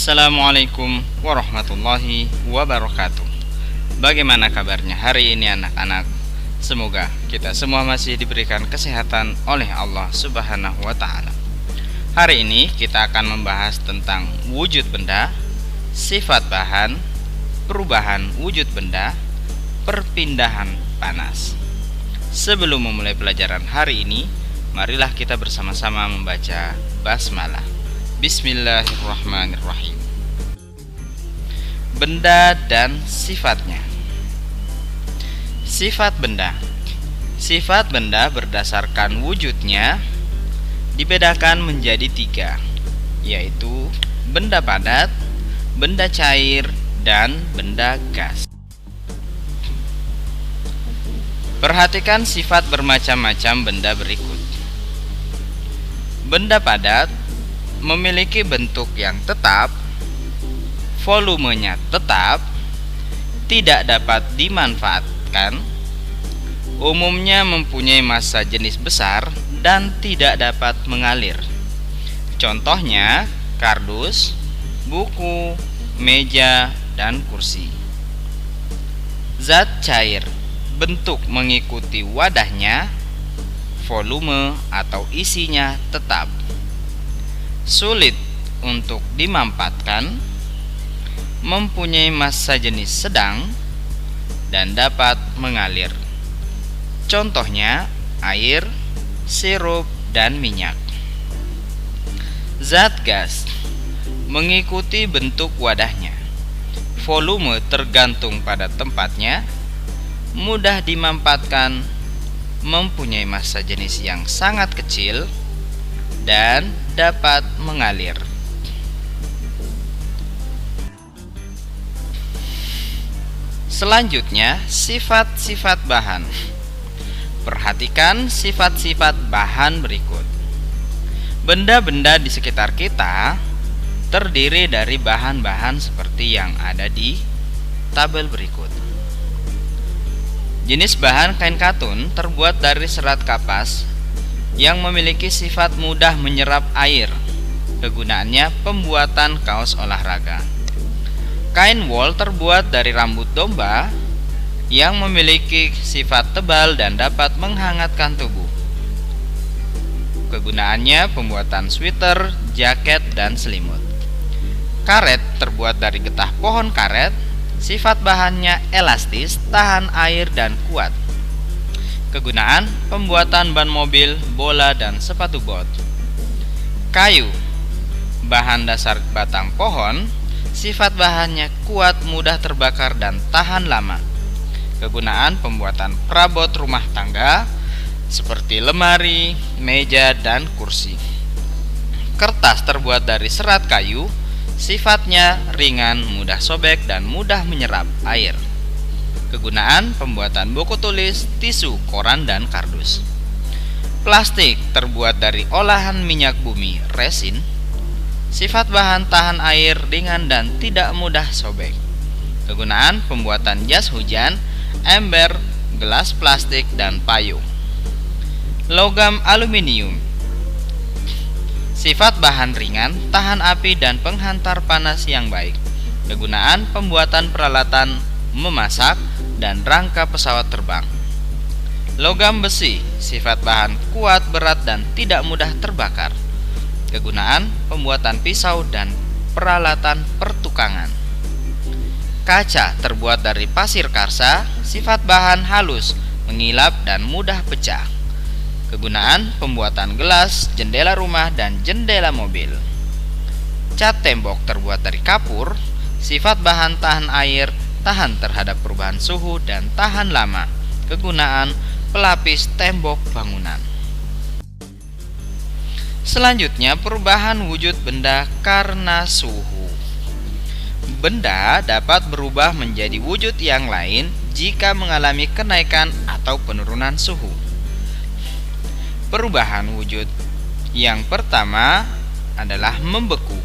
Assalamualaikum warahmatullahi wabarakatuh. Bagaimana kabarnya hari ini anak-anak? Semoga kita semua masih diberikan kesehatan oleh Allah Subhanahu wa ta'ala. Hari ini kita akan membahas tentang wujud benda, sifat bahan, perubahan wujud benda, perpindahan panas. Sebelum memulai pelajaran hari ini, marilah kita bersama-sama membaca basmalah. Bismillahirrahmanirrahim. Benda dan sifatnya. Sifat benda. Sifat benda berdasarkan wujudnya dibedakan menjadi 3, yaitu benda padat, benda cair, dan benda gas. Perhatikan sifat bermacam-macam benda berikut. Benda padat memiliki bentuk yang tetap, volumenya tetap, tidak dapat dimanfaatkan, umumnya mempunyai massa jenis besar dan tidak dapat mengalir. Contohnya kardus, buku, meja, dan kursi. Zat cair, bentuk mengikuti wadahnya, volume atau isinya tetap, sulit untuk dimanfaatkan, mempunyai massa jenis sedang, dan dapat mengalir. Contohnya air, sirup, dan minyak. Zat gas mengikuti bentuk wadahnya, volume tergantung pada tempatnya, mudah dimanfaatkan, mempunyai massa jenis yang sangat kecil, dan dapat mengalir. Selanjutnya, sifat-sifat bahan. Perhatikan sifat-sifat bahan berikut. Benda-benda di sekitar kita terdiri dari bahan-bahan seperti yang ada di tabel berikut. Jenis bahan kain katun terbuat dari serat kapas yang memiliki sifat mudah menyerap air. Kegunaannya pembuatan kaos olahraga. Kain wol terbuat dari rambut domba yang memiliki sifat tebal dan dapat menghangatkan tubuh. Kegunaannya pembuatan sweater, jaket, dan selimut. Karet terbuat dari getah pohon karet. Sifat bahannya elastis, tahan air, dan kuat. Kegunaan pembuatan ban mobil, bola, dan sepatu bot. Kayu, bahan dasar batang pohon. Sifat bahannya kuat, mudah terbakar, dan tahan lama. Kegunaan pembuatan perabot rumah tangga seperti lemari, meja, dan kursi. Kertas terbuat dari serat kayu. Sifatnya ringan, mudah sobek, dan mudah menyerap air. Kegunaan pembuatan buku tulis, tisu, koran, dan kardus. Plastik terbuat dari olahan minyak bumi, resin. Sifat bahan tahan air, ringan, dan tidak mudah sobek. Kegunaan pembuatan jas hujan, ember, gelas plastik, dan payung. Logam aluminium. Sifat bahan ringan, tahan api, dan penghantar panas yang baik. Kegunaan pembuatan peralatan memasak dan rangka pesawat terbang. Logam besi, sifat bahan kuat, berat, dan tidak mudah terbakar. Kegunaan pembuatan pisau dan peralatan pertukangan. Kaca terbuat dari pasir karsa, sifat bahan halus, mengilap, dan mudah pecah. Kegunaan pembuatan gelas, jendela rumah, dan jendela mobil. Cat tembok terbuat dari kapur, sifat bahan tahan air, tahan terhadap perubahan suhu, dan tahan lama. Kegunaan pelapis tembok bangunan. Selanjutnya, perubahan wujud benda karena suhu. Benda dapat berubah menjadi wujud yang lain jika mengalami kenaikan atau penurunan suhu. Perubahan wujud yang pertama adalah membeku.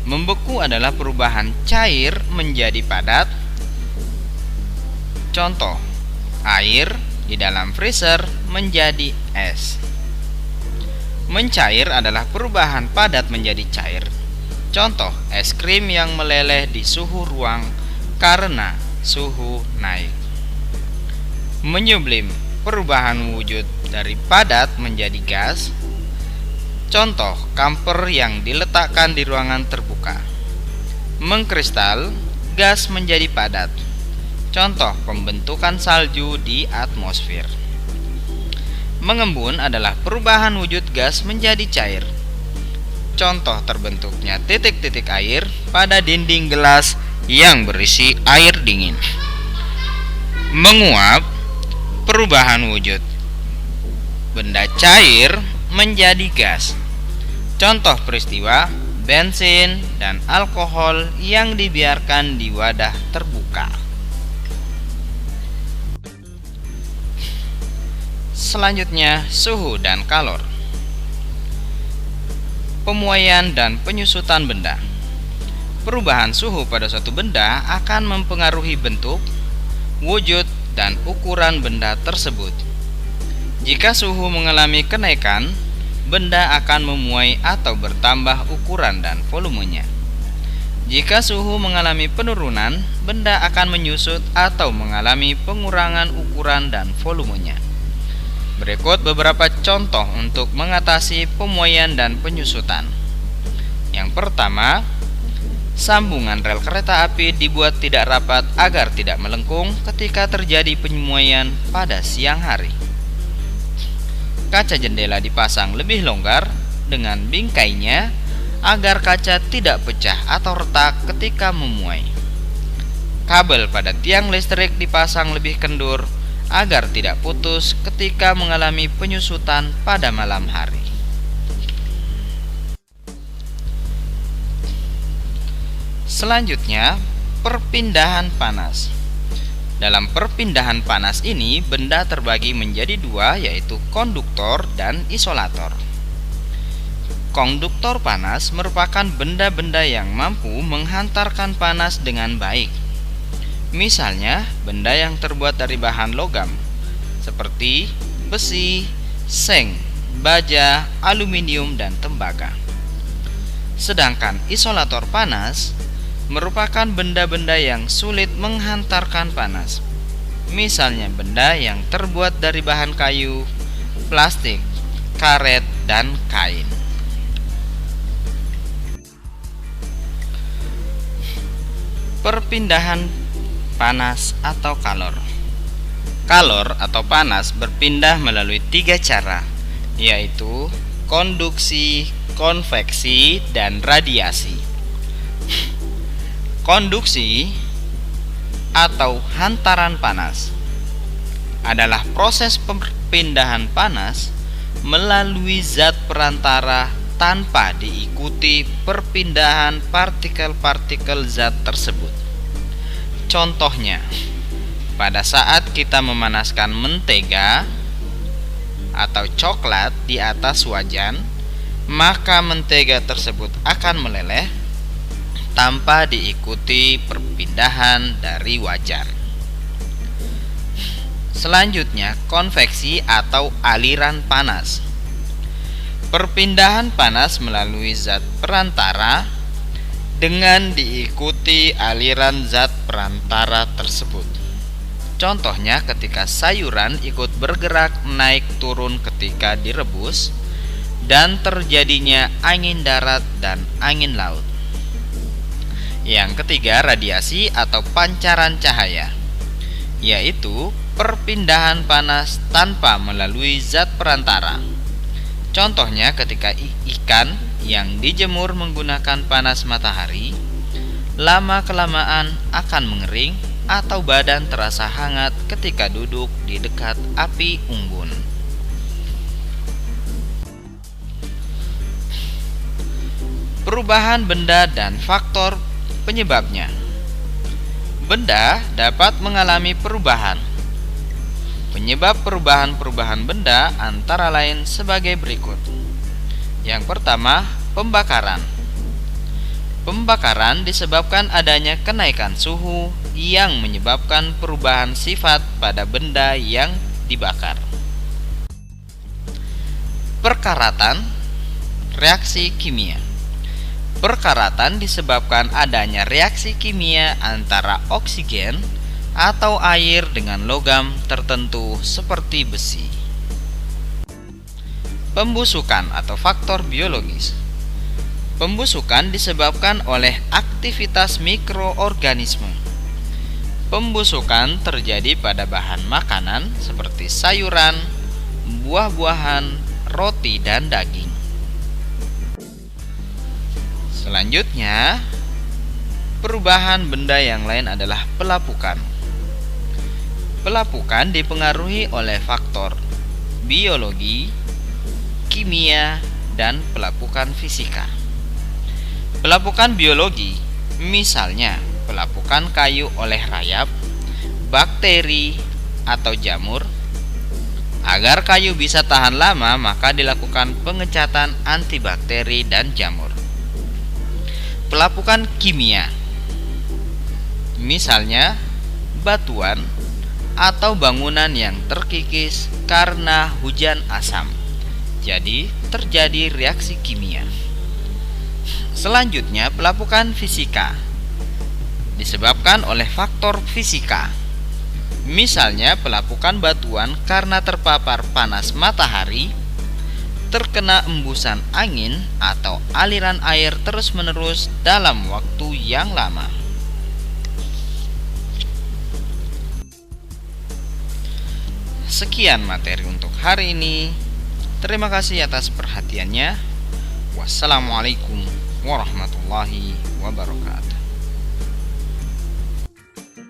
Membeku adalah perubahan cair menjadi padat. Contoh, air di dalam freezer menjadi es. Mencair adalah perubahan padat menjadi cair. Contoh, es krim yang meleleh di suhu ruang karena suhu naik. Menyublim, perubahan wujud dari padat menjadi gas. Contoh, kamper yang diletakkan di ruangan terbuka. Mengkristal, gas menjadi padat. Contoh, pembentukan salju di atmosfer. Mengembun adalah perubahan wujud gas menjadi cair. Contoh terbentuknya titik-titik air pada dinding gelas yang berisi air dingin. Menguap, perubahan wujud benda cair menjadi gas. Contoh peristiwa bensin dan alkohol yang dibiarkan di wadah terbuka. Selanjutnya, suhu dan kalor. Pemuaian dan penyusutan benda. Perubahan suhu pada suatu benda akan mempengaruhi bentuk, wujud, dan ukuran benda tersebut. Jika suhu mengalami kenaikan, benda akan memuai atau bertambah ukuran dan volumenya. Jika suhu mengalami penurunan, benda akan menyusut atau mengalami pengurangan ukuran dan volumenya. Berikut beberapa contoh untuk mengatasi pemuaian dan penyusutan. Yang pertama, sambungan rel kereta api dibuat tidak rapat agar tidak melengkung ketika terjadi pemuaian pada siang hari. Kaca jendela dipasang lebih longgar dengan bingkainya agar kaca tidak pecah atau retak ketika memuai. Kabel pada tiang listrik dipasang lebih kendur agar tidak putus ketika mengalami penyusutan pada malam hari. Selanjutnya, perpindahan panas. Dalam perpindahan panas ini, benda terbagi menjadi dua, yaitu konduktor dan isolator. Konduktor panas merupakan benda-benda yang mampu menghantarkan panas dengan baik. Misalnya, benda yang terbuat dari bahan logam, seperti besi, seng, baja, aluminium, dan tembaga. Sedangkan isolator panas merupakan benda-benda yang sulit menghantarkan panas. Misalnya benda yang terbuat dari bahan kayu, plastik, karet, dan kain. Perpindahan panas atau kalor. Kalor atau panas berpindah melalui 3 cara, yaitu konduksi, konveksi, dan radiasi. Konduksi atau hantaran panas adalah proses perpindahan panas melalui zat perantara tanpa diikuti perpindahan partikel-partikel zat tersebut. Contohnya, pada saat kita memanaskan mentega atau coklat di atas wajan, maka mentega tersebut akan meleleh tanpa diikuti perpindahan dari wajan. Selanjutnya, konveksi atau aliran panas. Perpindahan panas melalui zat perantara dengan diikuti aliran zat perantara tersebut. Contohnya, ketika sayuran ikut bergerak naik turun ketika direbus, dan terjadinya angin darat dan angin laut. Yang ketiga, radiasi atau pancaran cahaya, yaitu perpindahan panas tanpa melalui zat perantara. Contohnya, ketika ikan yang dijemur menggunakan panas matahari, lama-kelamaan akan mengering atau badan terasa hangat ketika duduk di dekat api unggun. Perubahan benda dan faktor penyebabnya. Benda dapat mengalami perubahan. Penyebab perubahan benda antara lain sebagai berikut. Yang pertama, pembakaran. Pembakaran disebabkan adanya kenaikan suhu yang menyebabkan perubahan sifat pada benda yang dibakar. Perkaratan, reaksi kimia. Perkaratan disebabkan adanya reaksi kimia antara oksigen atau air dengan logam tertentu seperti besi. Pembusukan atau faktor biologis. Pembusukan disebabkan oleh aktivitas mikroorganisme. Pembusukan terjadi pada bahan makanan seperti sayuran, buah-buahan, roti, dan daging. Selanjutnya, perubahan benda yang lain adalah pelapukan. Pelapukan dipengaruhi oleh faktor biologi, kimia, dan pelapukan fisika. Pelapukan biologi, misalnya pelapukan kayu oleh rayap, bakteri, atau jamur. Agar kayu bisa tahan lama, maka dilakukan pengecatan antibakteri dan jamur. Pelapukan kimia, misalnya batuan atau bangunan yang terkikis karena hujan asam, jadi terjadi reaksi kimia. Selanjutnya, pelapukan fisika disebabkan oleh faktor fisika, misalnya pelapukan batuan karena terpapar panas matahari, terkena embusan angin, atau aliran air terus-menerus dalam waktu yang lama. Sekian materi untuk hari ini. Terima kasih atas perhatiannya. Wassalamualaikum warahmatullahi wabarakatuh.